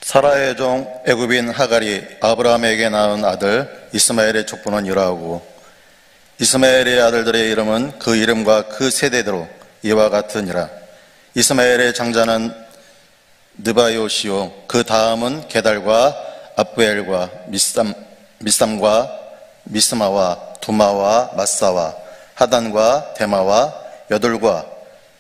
사라의 종 애굽인 하갈이 아브라함에게 낳은 아들 이스마엘의 족보는 이러하고, 이스마엘의 아들들의 이름은 그 이름과 그 세대대로 이와 같으니라. 이스마엘의 장자는 느바요시요, 그 다음은 게달과 압부엘과 미삼과 미스마와 두마와 마사와 하단과 데마와 여돌과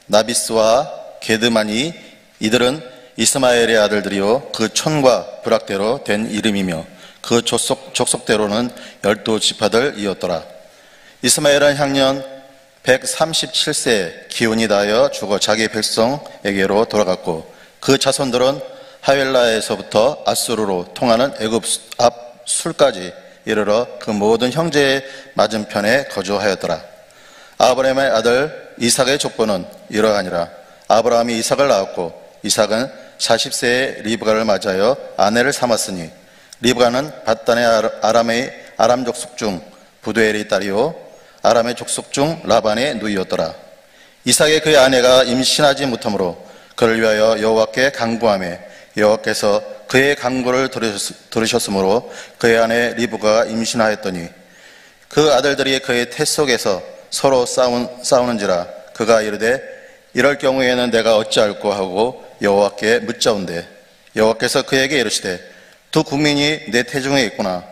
나비스와 게드마니, 이들은 이스마엘의 아들들이요 그 촌과 부락대로 된 이름이며 그 족속대로는 12지파들이었더라. 이스마엘은 향년 137세에 기운이 다하여 죽어 자기 백성에게로 돌아갔고, 그 자손들은 하웰라에서부터 아수르로 통하는 애굽 앞 술까지 이르러 그 모든 형제의 맞은편에 거주하였더라. 아브라함의 아들 이삭의 족보는 이러하니라. 아브라함이 이삭을 낳았고, 이삭은 40세에 리브가를 맞이하여 아내를 삼았으니, 리브가는 밧단의 아람 족속 중 부두엘의 딸이요 아람의 족속 중 라반의 누이였더라. 이삭의 그의 아내가 임신하지 못하므로 그를 위하여 여호와께 간구하며, 여호와께서 그의 간구를 들으셨으므로 그의 아내 리브가가 임신하였더니, 그 아들들이 그의 태 속에서 서로 싸우는지라. 그가 이르되 이럴 경우에는 내가 어찌할꼬 하고 여호와께 묻자온대, 여호와께서 그에게 이르시되 두 국민이 내 태중에 있구나.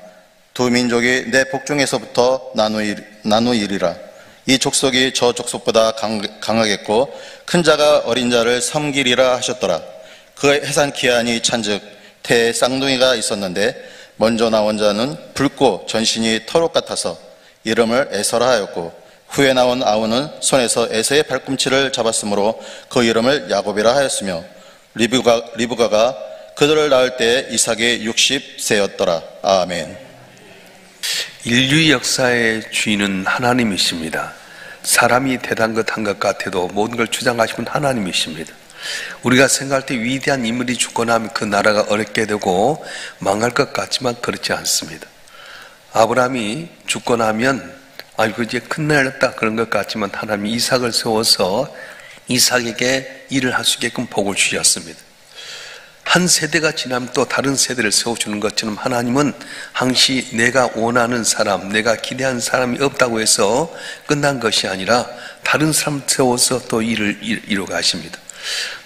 두 민족이 내 복중에서부터 나누이리라. 이 족속이 저 족속보다 강하겠고 큰 자가 어린 자를 섬기리라 하셨더라. 그 해산 기한이 찬즉 태에 쌍둥이가 있었는데, 먼저 나온 자는 붉고 전신이 털옷 같아서 이름을 에서라 하였고, 후에 나온 아우는 손에서 에서의 발꿈치를 잡았으므로 그 이름을 야곱이라 하였으며, 리브가가 그들을 낳을 때 이삭이 60세였더라. 아멘. 인류 역사의 주인은 하나님이십니다. 사람이 대단한 것 한 것 같아도 모든 걸 주장하시는 하나님이십니다. 우리가 생각할 때 위대한 인물이 죽거나 하면 그 나라가 어렵게 되고 망할 것 같지만 그렇지 않습니다. 아브라함이 죽거나 하면 아이고 이제 큰일 났다 그런 것 같지만, 하나님이 이삭을 세워서 이삭에게 일을 할 수 있게끔 복을 주셨습니다. 한 세대가 지나면 또 다른 세대를 세워주는 것처럼, 하나님은 항시 내가 원하는 사람, 내가 기대한 사람이 없다고 해서 끝난 것이 아니라 다른 사람 세워서 또 일을 이루어가십니다.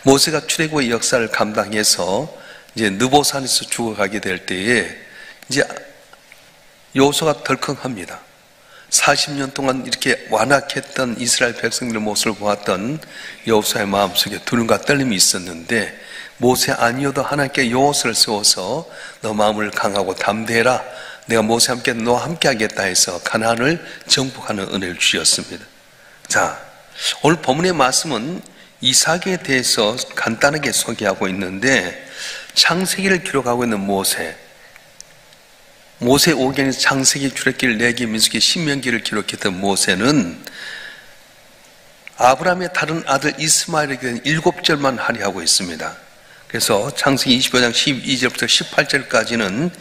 모세가 출애굽의 역사를 감당해서 이제 느보산에서 죽어가게 될 때에 이제 여호수아가 덜컹합니다. 40년 동안 이렇게 완악했던 이스라엘 백성들의 모습을 보았던 여호수아의 마음속에 두려움과 떨림이 있었는데, 모세 아니어도 하나님께 여호수아를 세워서 너 마음을 강하고 담대해라, 내가 모세와 함께 너와 함께 하겠다 해서 가나안을 정복하는 은혜를 주셨습니다. 자, 오늘 본문의 말씀은 이삭에 대해서 간단하게 소개하고 있는데, 창세기를 기록하고 있는 모세 5gen에서 창세기, 출애굽기, 레위기, 민수기, 신명기를 기록했던 모세는 아브라함의 다른 아들 이스마엘에게 7절만 할애하고 있습니다. 그래서 창세기 25장 12절부터 18절까지는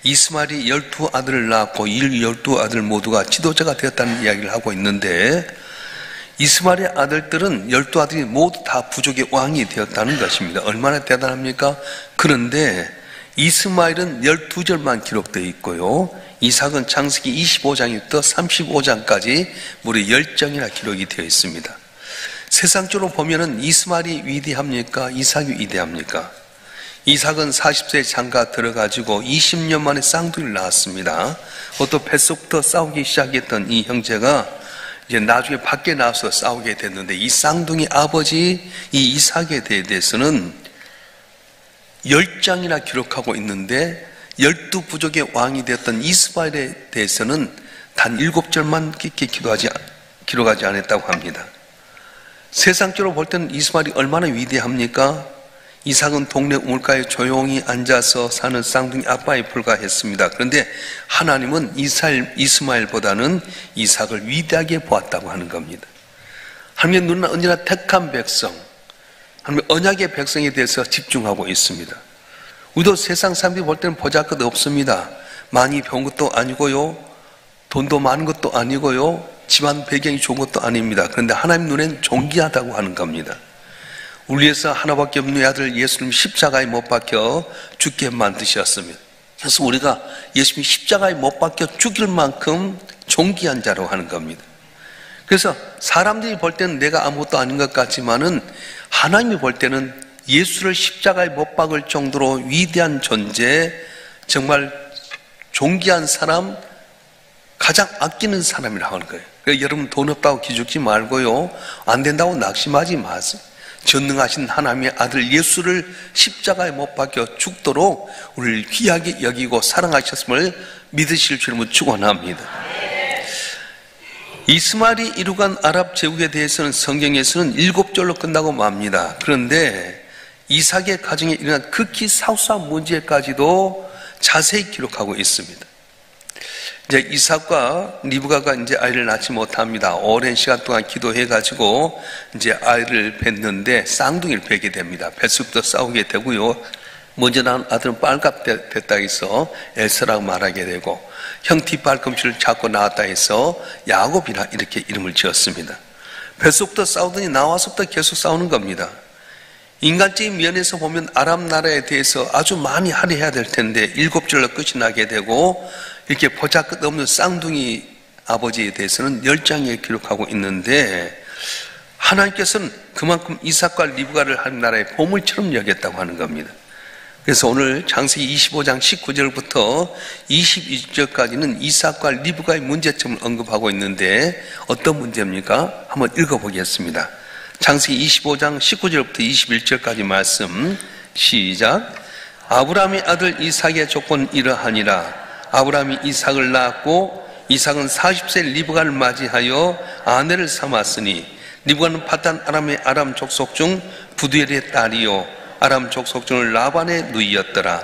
이스마엘이 12아들을 낳았고 이 12아들 모두가 지도자가 되었다는 이야기를 하고 있는데, 이스마엘의 아들들은 12아들이 모두 다 부족의 왕이 되었다는 것입니다. 얼마나 대단합니까? 그런데 이스마엘은 12절만 기록되어 있고요, 이삭은 창세기 25장부터 35장까지 무려 10장이나 기록이 되어 있습니다. 세상적으로 보면은 이스마엘이 위대합니까? 이삭이 위대합니까? 이삭은 40세에 장가 들어가지고 20년 만에 쌍둥이를 낳았습니다. 또 뱃속부터 싸우기 시작했던 이 형제가 이제 나중에 밖에 나와서 싸우게 됐는데, 이 쌍둥이 아버지 이 이삭에 대해서는 10장이나 기록하고 있는데, 12부족의 왕이 되었던 이스마엘에 대해서는 단 7절만 깊게 기록하지 않았다고 합니다. 세상적으로 볼 때는 이스마엘이 얼마나 위대합니까? 이삭은 동네 우물가에 조용히 앉아서 사는 쌍둥이 아빠에 불과했습니다. 그런데 하나님은 이스마엘보다는 이삭을 위대하게 보았다고 하는 겁니다. 하나님의 눈은 언제나 택한 백성, 하나님의 언약의 백성에 대해서 집중하고 있습니다. 우리도 세상 사람들이 볼 때는 보잘것 없습니다. 많이 배운 것도 아니고요, 돈도 많은 것도 아니고요, 집안 배경이 좋은 것도 아닙니다. 그런데 하나님 눈엔 존귀하다고 하는 겁니다. 우리 위해서 하나밖에 없는 아들 예수님 십자가에 못 박혀 죽게 만드셨습니다. 그래서 우리가 예수님 십자가에 못 박혀 죽일 만큼 존귀한 자로 하는 겁니다. 그래서 사람들이 볼 때는 내가 아무것도 아닌 것 같지만은 하나님이 볼 때는 예수를 십자가에 못 박을 정도로 위대한 존재, 정말 존귀한 사람, 가장 아끼는 사람이라고 하는 거예요. 그러니까 여러분 돈 없다고 기죽지 말고요, 안 된다고 낙심하지 마세요. 전능하신 하나님의 아들 예수를 십자가에 못 박혀 죽도록 우리를 귀하게 여기고 사랑하셨음을 믿으실 줄을 축원합니다. 이스마엘이 이루간 아랍 제국에 대해서는 성경에서는 7절로 끝나고 맙니다. 그런데 이삭의 가정에 일어난 극히 사소한 문제까지도 자세히 기록하고 있습니다. 이제 이삭과 리브가가 이제 아이를 낳지 못합니다. 오랜 시간 동안 기도해가지고 이제 아이를 뵀는데 쌍둥이를 뵈게 됩니다. 뱃속부터 싸우게 되고요. 먼저 낳은 아들은 빨갛됐다 해서 에서라고 말하게 되고, 형 뒷발꿈치를 잡고 낳았다 해서 야곱이라 이렇게 이름을 지었습니다. 뱃속부터 싸우더니 나와서부터 계속 싸우는 겁니다. 인간적인 면에서 보면 아랍 나라에 대해서 아주 많이 할애해야 될 텐데 7절로 끝이 나게 되고, 이렇게 보잘것없는 쌍둥이 아버지에 대해서는 10장에 기록하고 있는데, 하나님께서는 그만큼 이삭과 리브가를 하나님 나라의 보물처럼 여겼다고 하는 겁니다. 그래서 오늘 창세기 25장 19절부터 22절까지는 이삭과 리브가의 문제점을 언급하고 있는데 어떤 문제입니까? 한번 읽어보겠습니다. 창세기 25장 19절부터 21절까지 말씀 시작. 아브라함의 아들 이삭의 조건은 이러하니라. 아브라함이 이삭을 낳았고 이삭은 40세 리브가를 맞이하여 아내를 삼았으니 리브가는 파단 아람의 아람 족속 중 부두엘의 딸이요 아람 족속 중 라반의 누이였더라.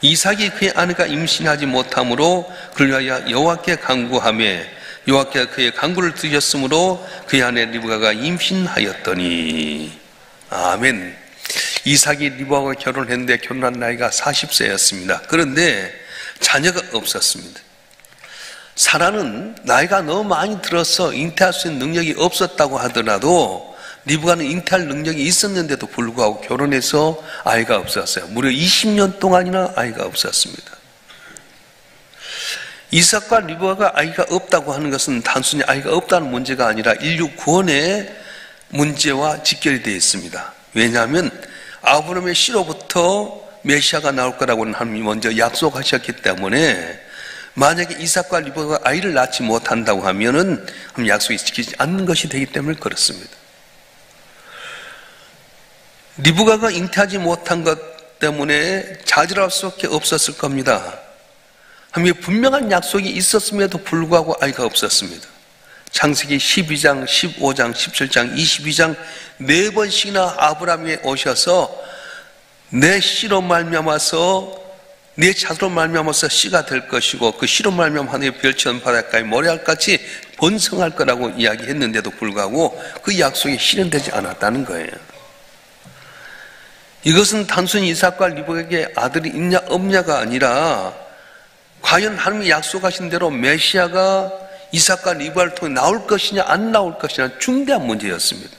이삭이 그의 아내가 임신하지 못하므로 그를 위하여 여호와께 간구하며 여호와께서 그의 간구를 들으셨으므로 그의 아내 리브가가 임신하였더니. 아멘. 이삭이 리브가와 결혼했는데 결혼한 나이가 40세였습니다. 그런데 자녀가 없었습니다. 사라는 나이가 너무 많이 들어서 잉태할 수 있는 능력이 없었다고 하더라도 리브가는 잉태할 능력이 있었는데도 불구하고 결혼해서 아이가 없었어요. 무려 20년 동안이나 아이가 없었습니다. 이삭과 리브가가 아이가 없다고 하는 것은 단순히 아이가 없다는 문제가 아니라 인류 구원의 문제와 직결이 되어 있습니다. 왜냐하면 아브라함의 씨로부터 메시아가 나올 거라고 하나님이 먼저 약속하셨기 때문에 만약에 이삭과 리브가가 아이를 낳지 못한다고 하면은 약속이 지키지 않는 것이 되기 때문에 그렇습니다. 리브가가 잉태하지 못한 것 때문에 좌절할 수밖에 없었을 겁니다. 하나님의 분명한 약속이 있었음에도 불구하고 아이가 없었습니다. 창세기 12장, 15장, 17장, 22장 4번씩이나 아브라함이 오셔서 내 씨로 말미암아서 내 자손으로 말미암아서 씨가 될 것이고 그 씨로 말미암아 하늘의 별처럼 바닷가에 모래알같이 번성할 거라고 이야기했는데도 불구하고 그 약속이 실현되지 않았다는 거예요. 이것은 단순히 이삭과 리브가에게 아들이 있냐 없냐가 아니라 과연 하나님이 약속하신 대로 메시아가 이삭과 리브가를 통해 나올 것이냐 안 나올 것이냐 중대한 문제였습니다.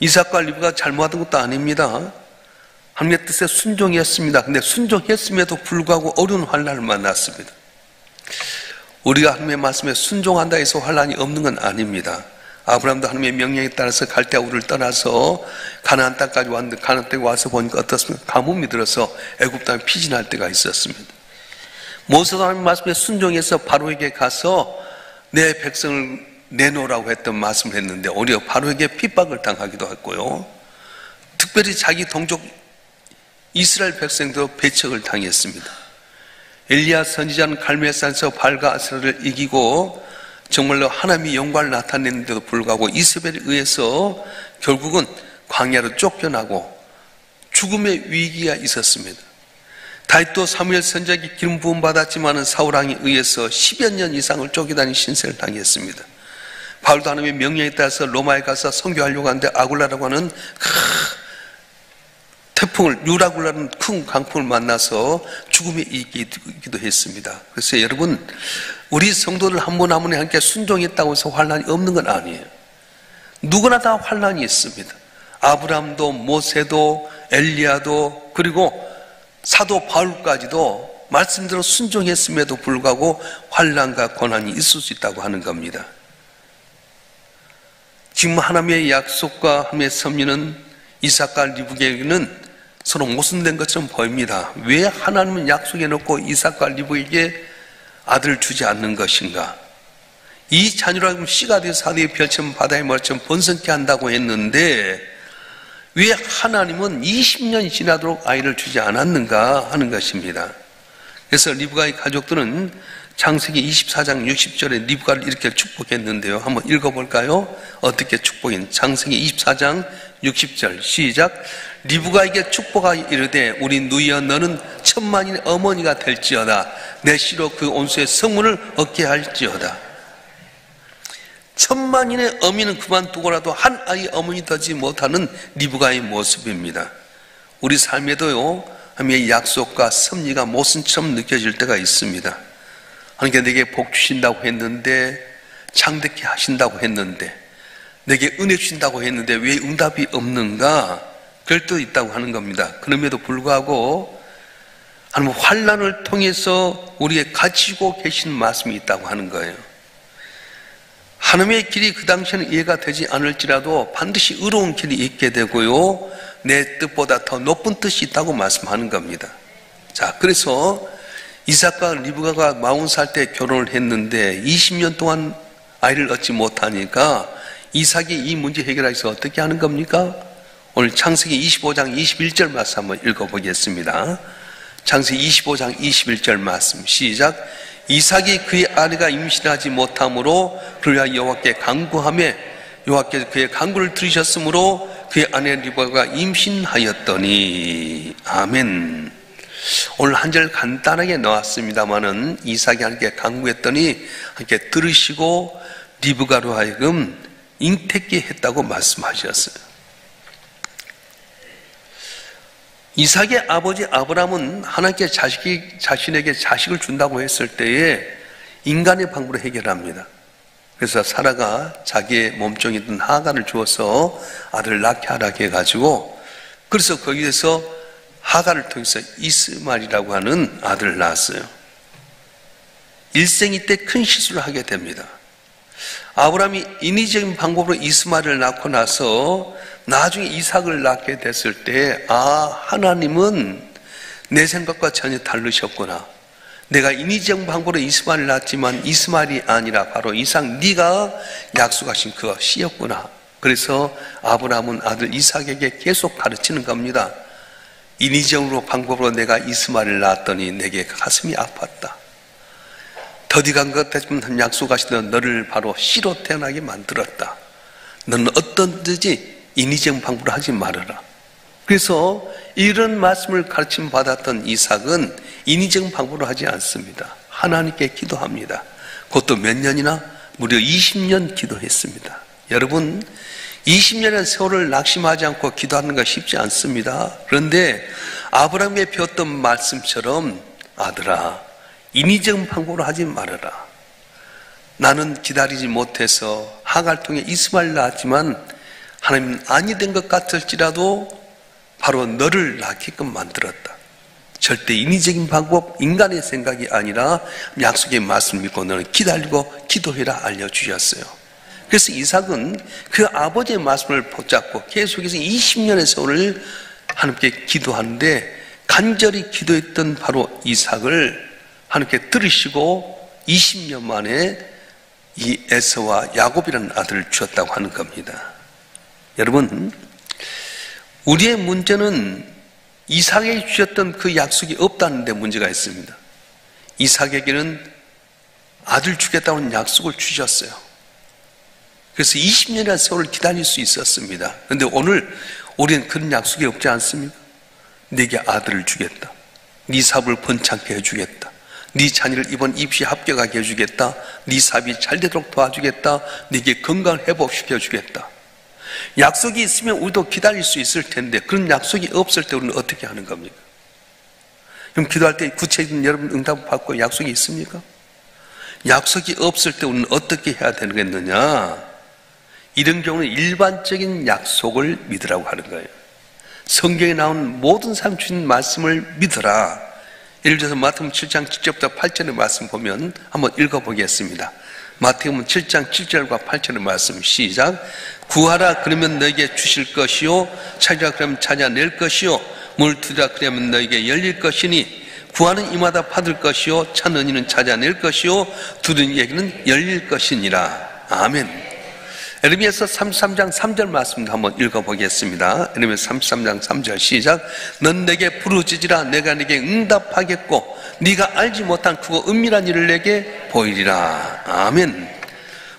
이삭과 리브가가 잘못한 것도 아닙니다. 하나님의 뜻에 순종했습니다. 근데 순종했음에도 불구하고 어려운 환난을 만났습니다. 우리가 하나님의 말씀에 순종한다 해서 환난이 없는 건 아닙니다. 아브라함도 하나님의 명령에 따라서 갈대아 우를 떠나서 가나안 땅까지 왔는데 가나안 땅에 와서 보니까 어떻습니까? 가뭄이 들어서 애굽 땅에 피신할 때가 있었습니다. 모세도 하나님의 말씀에 순종해서 바로에게 가서 내 백성을 내놓으라고 했던 말씀을 했는데 오히려 바로에게 핍박을 당하기도 했고요. 특별히 자기 동족 이스라엘 백성도 배척을 당했습니다. 엘리야 선지자는 갈멜산에서 발과 아스라를 이기고 정말로 하나님의 영광을 나타냈는데도 불구하고 이세벨에 의해서 결국은 광야로 쫓겨나고 죽음의 위기가 있었습니다. 다윗도 사무엘 선지자에게 기름 부음 받았지만은 사울왕에 의해서 10여 년 이상을 쫓겨다닌 신세를 당했습니다. 바울도 하나님의 명령에 따라서 로마에 가서 선교하려고 하는데 아굴라라고 하는 태풍을 유라굴라는 큰 강풍을 만나서 죽음에 이기도 했습니다. 그래서 여러분 우리 성도들 한 분 한 분이 함께 순종했다고 해서 환난이 없는 건 아니에요. 누구나 다 환난이 있습니다. 아브라함도 모세도 엘리야도 그리고 사도 바울까지도 말씀대로 순종했음에도 불구하고 환난과 고난이 있을 수 있다고 하는 겁니다. 지금 하나님의 약속과 하나님의 섭리는 이삭과 리브에게는 서로 모순된 것처럼 보입니다. 왜 하나님은 약속해 놓고 이삭과 리브에게 아들을 주지 않는 것인가? 이 자녀라고 씨가 되어서 하늘의 별처럼 바다의 모래처럼 번성케 한다고 했는데 왜 하나님은 20년이 지나도록 아이를 주지 않았는가 하는 것입니다. 그래서 리브가의 가족들은 창세기 24장 60절에 리브가를 이렇게 축복했는데요. 한번 읽어볼까요? 어떻게 축복했는지. 창세기 24장 60절 시작. 리브가에게 축복하여 이르되 우리 누이여 너는 천만인의 어머니가 될지어다. 내 씨로 그 온수의 성문을 얻게 할지어다. 천만인의 어미는 그만두고라도 한 아이의 어머니 되지 못하는 리브가의 모습입니다. 우리 삶에도요, 하나님의 약속과 섭리가 모순처럼 느껴질 때가 있습니다. 하나님께 내게 복 주신다고 했는데, 창대케 하신다고 했는데, 내게 은혜 주신다고 했는데 왜 응답이 없는가? 그럴 때도 있다고 하는 겁니다. 그럼에도 불구하고 하나님 환난을 통해서 우리에게 가지고 계신 말씀이 있다고 하는 거예요. 하나님의 길이 그 당시에는 이해가 되지 않을지라도 반드시 의로운 길이 있게 되고요, 내 뜻보다 더 높은 뜻이 있다고 말씀하는 겁니다. 자, 그래서 이삭과 리브가가 40살 때 결혼을 했는데 20년 동안 아이를 얻지 못하니까 이삭이 이 문제 해결하기 위해서 어떻게 하는 겁니까? 오늘 창세기 25장 21절 말씀 한번 읽어보겠습니다. 창세기 25장 21절 말씀 시작. 이삭이 그의 아내가 임신하지 못함으로 그를 위하여 여호와께 간구하며 여호와께서 그의 간구를 들으셨으므로 그의 아내 리브가가 임신하였더니. 아멘. 오늘 한 절 간단하게 나왔습니다마는 이삭이 하나님께 간구했더니 하나님께 들으시고 리브가로 하여금 잉태케 했다고 말씀하셨어요. 이삭의 아버지 아브라함은 하나님께 자신에게 자식을 준다고 했을 때에 인간의 방법으로 해결합니다. 그래서 사라가 자기의 몸종이던 하갈을 주어서 아들을 낳게 하라고 해가지고, 그래서 거기에서 하갈을 통해서 이스마엘이라고 하는 아들을 낳았어요. 일생이 때 큰 실수를 하게 됩니다. 아브라함이 인위적인 방법으로 이스마엘을 낳고 나서 나중에 이삭을 낳게 됐을 때, 하나님은 내 생각과 전혀 다르셨구나. 내가 인위적인 방법으로 이스마엘을 낳았지만 이스마엘이 아니라 바로 이삭, 네가 약속하신 그 씨였구나. 그래서 아브라함은 아들 이삭에게 계속 가르치는 겁니다. 인위적으로 방법으로 내가 이스마엘을 낳았더니 내게 가슴이 아팠다. 더디 간 것 같지만 약속하시던 너를 바로 씨로 태어나게 만들었다. 너는 어떤 듯이 인위적인 방법으로 하지 말아라. 그래서 이런 말씀을 가르침 받았던 이삭은 인위적인 방법으로 하지 않습니다. 하나님께 기도합니다. 그것도 몇 년이나? 무려 20년 기도했습니다. 여러분, 20년의 세월을 낙심하지 않고 기도하는 거 쉽지 않습니다. 그런데 아브라함에게 배웠던 말씀처럼, 아들아, 인위적인 방법으로 하지 말아라. 나는 기다리지 못해서 하갈을 통해 이스마엘을 낳았지만 하나님은 아니 된 것 같을지라도 바로 너를 낳게끔 만들었다. 절대 인위적인 방법, 인간의 생각이 아니라 약속의 말씀을 믿고 너는 기다리고 기도해라 알려주셨어요. 그래서 이삭은 그 아버지의 말씀을 붙잡고 계속해서 20년의 세월을 하나님께 기도하는데, 간절히 기도했던 바로 이삭을 하나님께 들으시고 20년 만에 이 에서와 야곱이라는 아들을 주었다고 하는 겁니다. 여러분, 우리의 문제는 이삭에게 주셨던 그 약속이 없다는 데 문제가 있습니다. 이삭에게는 아들 주겠다는 약속을 주셨어요. 그래서 20년이라는 세월을 기다릴 수 있었습니다. 그런데 오늘 우리는 그런 약속이 없지 않습니까? 네게 아들을 주겠다. 네 사업을 번창케 해주겠다. 네 자녀를 이번 입시에 합격하게 해주겠다. 네 사업이 잘 되도록 도와주겠다. 네게 건강을 회복시켜주겠다. 약속이 있으면 우리도 기다릴 수 있을 텐데, 그런 약속이 없을 때 우리는 어떻게 하는 겁니까? 그럼 기도할 때 구체적인 여러분 응답을 받고 약속이 있습니까? 약속이 없을 때 우리는 어떻게 해야 되겠느냐? 이런 경우는 일반적인 약속을 믿으라고 하는 거예요. 성경에 나온 모든 사람 주신 말씀을 믿어라. 예를 들어서 마태복음 7장 7절부터 8절의 말씀 보면 한번 읽어보겠습니다. 마태복음 7장 7절과 8절의 말씀 시작. 구하라 그러면 너에게 주실 것이요, 찾으라 그러면 찾아낼 것이요, 문을 두드리라 그러면 너에게 열릴 것이니 구하는 이마다 받을 것이요, 찾는 이는 찾아낼 것이요, 두드리는 이에게는 열릴 것이니라. 아멘. 에레미야서 33장 3절 말씀도 한번 읽어보겠습니다. 에레미야 33장 3절 시작. 넌 내게 부르짖으라 내가 내게 응답하겠고 네가 알지 못한 크고 은밀한 일을 내게 보이리라. 아멘.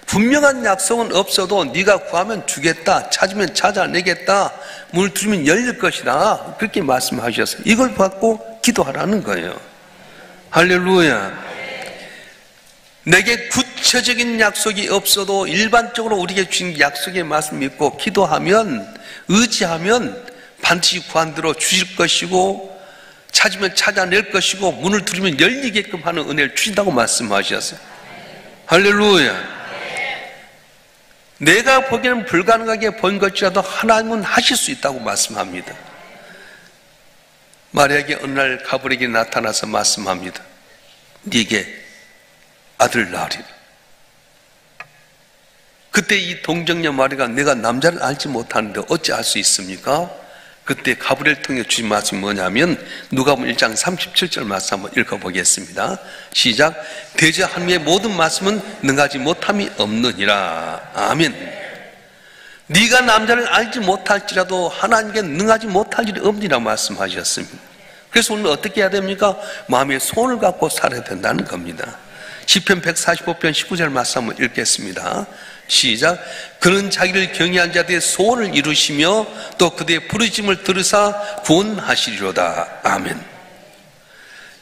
분명한 약속은 없어도 네가 구하면 주겠다, 찾으면 찾아내겠다, 문을 두드리면 열릴 것이다, 그렇게 말씀하셨어요. 이걸 받고 기도하라는 거예요. 할렐루야. 내게 구체적인 약속이 없어도 일반적으로 우리에게 주신 약속의 말씀 믿고 기도하면, 의지하면 반드시 구한 대로 주실 것이고 찾으면 찾아낼 것이고 문을 두드리면 열리게끔 하는 은혜를 주신다고 말씀하셨어요. 할렐루야. 내가 보기에는 불가능하게 본 것이라도 하나님은 하실 수 있다고 말씀합니다. 마리아에게 어느 날 가브리엘이 나타나서 말씀합니다. 네게 아들 낳으리라. 그때 이 동정녀 마리아가 내가 남자를 알지 못하는데 어찌 알 수 있습니까? 그때 가브리엘 통해 주신 말씀이 뭐냐면 누가복음 1장 37절 말씀 한번 읽어보겠습니다. 시작. 대저 하나님의 모든 말씀은 능하지 못함이 없느니라. 아멘. 네가 남자를 알지 못할지라도 하나님께 능하지 못할 일이 없느니라 말씀하셨습니다. 그래서 오늘 어떻게 해야 됩니까? 마음의 소원을 갖고 살아야 된다는 겁니다. 시편 145편 19절 말씀 한번 읽겠습니다. 시작. 그는 자기를 경외한 자들의 소원을 이루시며 또 그들의 부르짖음을 들으사 구원하시리로다. 아멘.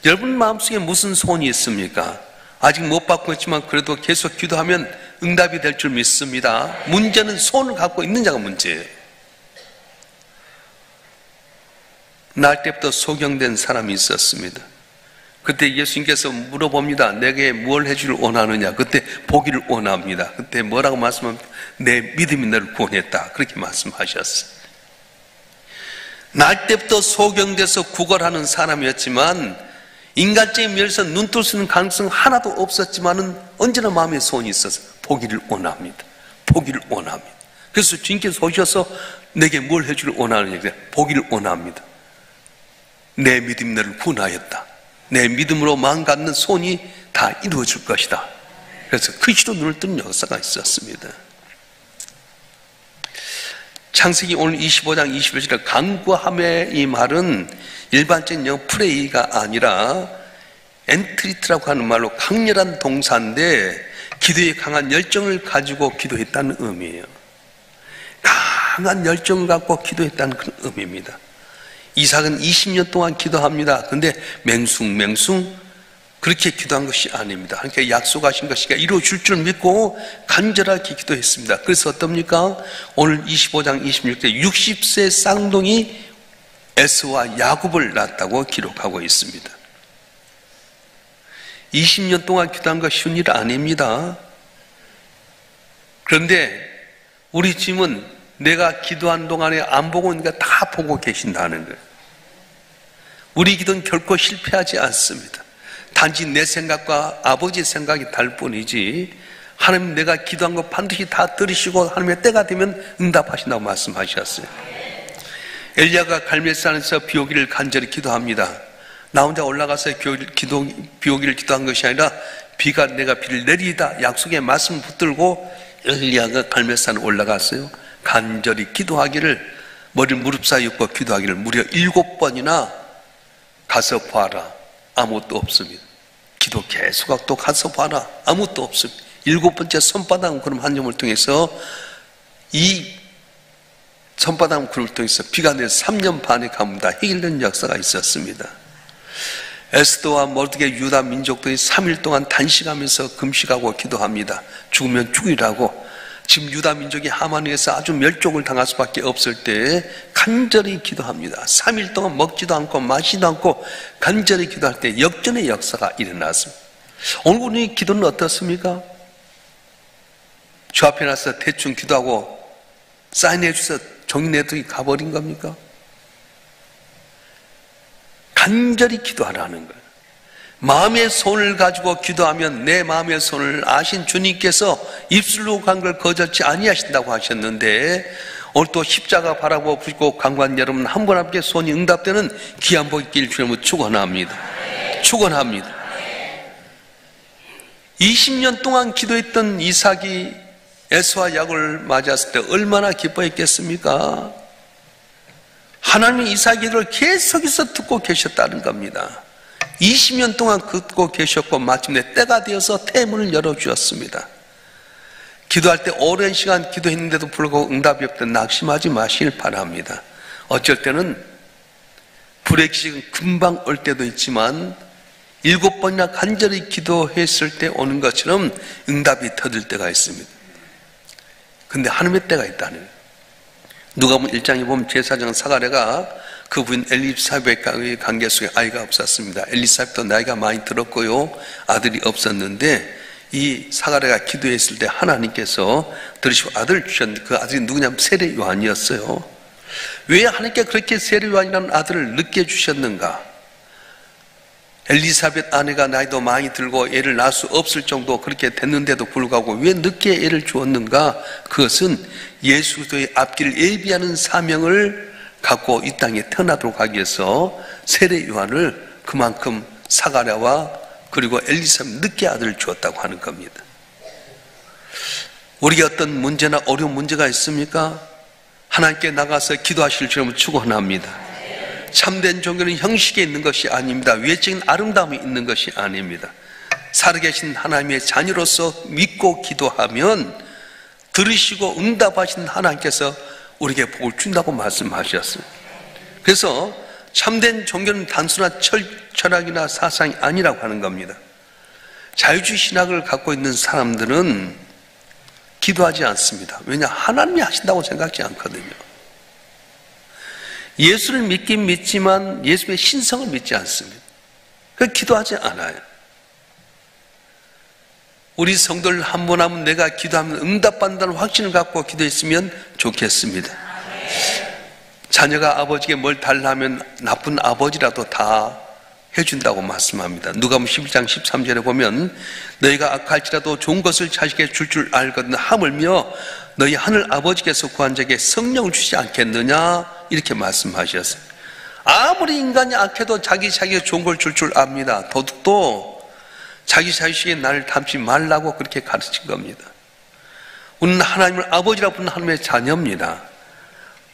여러분 마음속에 무슨 소원이 있습니까? 아직 못 받고 있지만 그래도 계속 기도하면 응답이 될 줄 믿습니다. 문제는 소원을 갖고 있는 자가 문제예요. 날 때부터 소경된 사람이 있었습니다. 그때 예수님께서 물어봅니다. 내게 뭘 해주길 원하느냐? 그때 보기를 원합니다. 그때 뭐라고 말씀합니까? 내 믿음이 너를 구원했다. 그렇게 말씀하셨어요. 날 때부터 소경돼서 구걸하는 사람이었지만 인간적인 면에서 눈뜰 수 있는 가능성 하나도 없었지만은 언제나 마음에 소원이 있어서 보기를 원합니다. 보기를 원합니다. 그래서 주님께서 오셔서 내게 뭘 해주길 원하느냐? 보기를 원합니다. 내 믿음이 너를 구원하였다. 내 믿음으로 마음 갖는 소원이 다 이루어질 것이다. 그래서 그리스도 눈을 뜨는 역사가 있었습니다. 창세기 오늘 25장 21절에 간구함의 이 말은 일반적인 영어 프레이가 아니라 엔트리트라고 하는 말로 강렬한 동사인데 기도에 강한 열정을 가지고 기도했다는 의미예요. 강한 열정을 갖고 기도했다는 그런 의미입니다. 이삭은 20년 동안 기도합니다. 그런데 맹숭맹숭 그렇게 기도한 것이 아닙니다. 그러니까 약속하신 것이 이루어질 줄 믿고 간절하게 기도했습니다. 그래서 어떻습니까? 오늘 25장 26절 60세 쌍둥이 에서와 야곱을 낳았다고 기록하고 있습니다. 20년 동안 기도한 것 쉬운 일 아닙니다. 그런데 우리 주님은 내가 기도한 동안에 안 보고 있는 거 다 보고 계신다는 거예요. 우리 기도는 결코 실패하지 않습니다. 단지 내 생각과 아버지의 생각이 다를 뿐이지 하나님 내가 기도한 거 반드시 다 들으시고 하나님의 때가 되면 응답하신다고 말씀하셨어요. 엘리야가 갈멜산에서 비 오기를 간절히 기도합니다. 나 혼자 올라가서 비 오기를 기도한 것이 아니라 비가 내가 비를 내리다 약속의 말씀을 붙들고 엘리야가 갈멜산에 올라갔어요. 간절히 기도하기를 머리를 무릎 사이에 엎고 기도하기를 무려 7번이나 가서 봐라. 아무것도 없습니다. 기도 계속하고 또 가서 봐라. 아무것도 없습니다. 7번째 손바닥 구름 한 점을 통해서 이 손바닥 구름을 통해서 비가 내려 3년 반에 가뭄 다 해결된 역사가 있었습니다. 에스더와 모르드게 유다 민족들이 3일 동안 단식하면서 금식하고 기도합니다. 죽으면 죽이라고. 지금 유다 민족이 하만에 의해서 아주 멸종을 당할 수밖에 없을 때 간절히 기도합니다. 3일 동안 먹지도 않고 마시지도 않고 간절히 기도할 때 역전의 역사가 일어났습니다. 오늘 우리 기도는 어떻습니까? 주 앞에 나서 대충 기도하고 사인해 주셔서 종이 내두기 가버린 겁니까? 간절히 기도하라는 거예요. 마음의 손을 가지고 기도하면 내 마음의 손을 아신 주님께서 입술로 간 걸 거절치 아니하신다고 하셨는데, 오늘 또 십자가 바라보고 강구한 여러분 한 분 함께 손이 응답되는 귀한 복이 있길 주님으로 축원합니다. 축원합니다. 20년 동안 기도했던 이삭이 에서와 야곱을 맞았을 때 얼마나 기뻐했겠습니까? 하나님이 이삭의 기도를 계속해서 듣고 계셨다는 겁니다. 20년 동안 듣고 계셨고 마침내 때가 되어서 태문을 열어주었습니다. 기도할 때 오랜 시간 기도했는데도 불구하고 응답이 없던 낙심하지 마시길 바랍니다. 어쩔 때는 불의기식은 금방 올 때도 있지만 7번이나 간절히 기도했을 때 오는 것처럼 응답이 터질 때가 있습니다. 근데 하나님의 때가 있다는 거예요. 누가복음 1장에 보면 제사장 사가랴가 그 부인 엘리사벳과의 관계 속에 아이가 없었습니다. 엘리사벳도 나이가 많이 들었고요, 아들이 없었는데 이 사가랴가 기도했을 때 하나님께서 들으시고 아들을 주셨는데 그 아들이 누구냐면 세례 요한이었어요. 왜 하나님께 그렇게 세례 요한이라는 아들을 늦게 주셨는가? 엘리사벳 아내가 나이도 많이 들고 애를 낳을 수 없을 정도 그렇게 됐는데도 불구하고 왜 늦게 애를 주었는가? 그것은 예수 그리스도의 앞길을 예비하는 사명을 갖고 이 땅에 태어나도록 하기 위해서 세례 요한을 그만큼 사가랴와 그리고 엘리사벳 늦게 아들을 주었다고 하는 겁니다. 우리가 어떤 문제나 어려운 문제가 있습니까? 하나님께 나가서 기도하실 줄을 축원합니다. 참된 종교는 형식에 있는 것이 아닙니다. 외적인 아름다움이 있는 것이 아닙니다. 살아계신 하나님의 자녀로서 믿고 기도하면 들으시고 응답하신 하나님께서 우리에게 복을 준다고 말씀하셨어요. 그래서 참된 종교는 단순한 철학이나 사상이 아니라고 하는 겁니다. 자유주의 신학을 갖고 있는 사람들은 기도하지 않습니다. 왜냐? 하나님이 하신다고 생각하지 않거든요. 예수를 믿긴 믿지만 예수의 신성을 믿지 않습니다. 그래서 기도하지 않아요. 우리 성도를 한 번 하면 내가 기도하면 응답받는다는 확신을 갖고 기도했으면 좋겠습니다. 자녀가 아버지에게 뭘 달라면 나쁜 아버지라도 다 해준다고 말씀합니다. 누가복음 11장 13절에 보면 너희가 악할지라도 좋은 것을 자식에게 줄 알거든 하물며 너희 하늘 아버지께서 구한 자에게 성령을 주시지 않겠느냐 이렇게 말씀하셨어요. 아무리 인간이 악해도 자기에게 좋은 걸 줄 압니다. 도둑도 자기 자식에게 나를 닮지 말라고 그렇게 가르친 겁니다. 우리는 하나님을 아버지라고 부르는 하나님의 자녀입니다.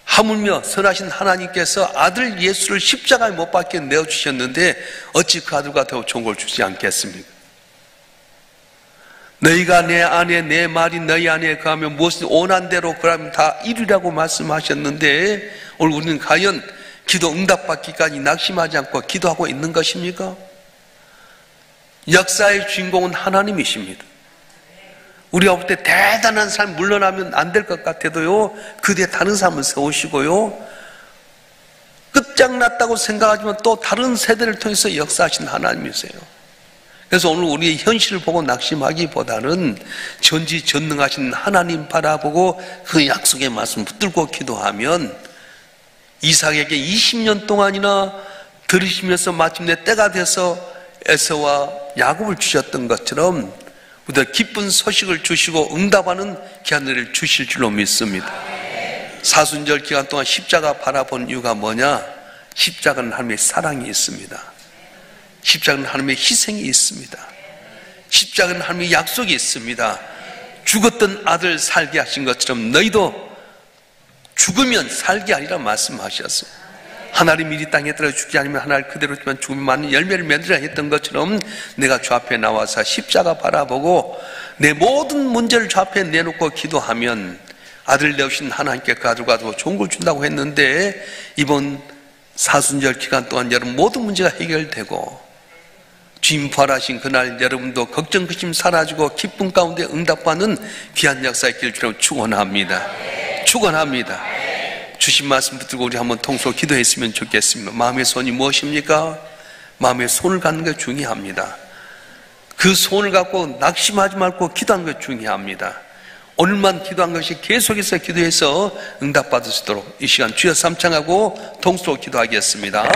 하물며 선하신 하나님께서 아들 예수를 십자가에 못 박게 내어주셨는데 어찌 그 아들과 더 좋은 걸 주지 않겠습니까? 너희가 내 안에 내 말이 너희 안에 거하면 무엇을 원한 대로 그러면 다 이루라고 말씀하셨는데 오늘 우리는 과연 기도 응답받기까지 낙심하지 않고 기도하고 있는 것입니까? 역사의 주인공은 하나님이십니다. 우리가 볼 때 대단한 사람 물러나면 안 될 것 같아도요, 그 뒤에 다른 사람을 세우시고요, 끝장났다고 생각하지만 또 다른 세대를 통해서 역사하신 하나님이세요. 그래서 오늘 우리의 현실을 보고 낙심하기보다는 전지전능하신 하나님 바라보고 그 약속의 말씀 붙들고 기도하면 이삭에게 20년 동안이나 들으시면서 마침내 때가 돼서 에서와 야곱을 주셨던 것처럼 우리가 기쁜 소식을 주시고 응답하는 기한을 주실 줄로 믿습니다. 사순절 기간 동안 십자가 바라본 이유가 뭐냐? 십자가는 하나님의 사랑이 있습니다. 십자가는 하나님의 희생이 있습니다. 십자가는 하나님의 약속이 있습니다. 죽었던 아들 살게 하신 것처럼 너희도 죽으면 살게 하리라 말씀하셨어요. 하나님 미리 땅에 떨어 죽지 않으면 하나를 그대로 두면 죽으면 많은 열매를 맺으라 했던 것처럼 내가 주 앞에 나와서 십자가 바라보고 내 모든 문제를 주 앞에 내놓고 기도하면 아들 내오신 하나님께 그 아들과 더 좋은 걸 준다고 했는데 이번 사순절 기간 동안 여러분 모든 문제가 해결되고 주님 부활하신 그날 여러분도 걱정 근심 사라지고 기쁨 가운데 응답받는 귀한 역사의 길을 주라고 축원합니다. 축원합니다. 주신 말씀 붙들고 우리 한번 통솔 기도했으면 좋겠습니다. 마음의 손이 무엇입니까? 마음의 손을 갖는 게 중요합니다. 그 손을 갖고 낙심하지 말고 기도하는 게 중요합니다. 오늘만 기도한 것이 계속해서 기도해서 응답받을 수 있도록 이 시간 주여 삼창하고 동수로 기도하겠습니다.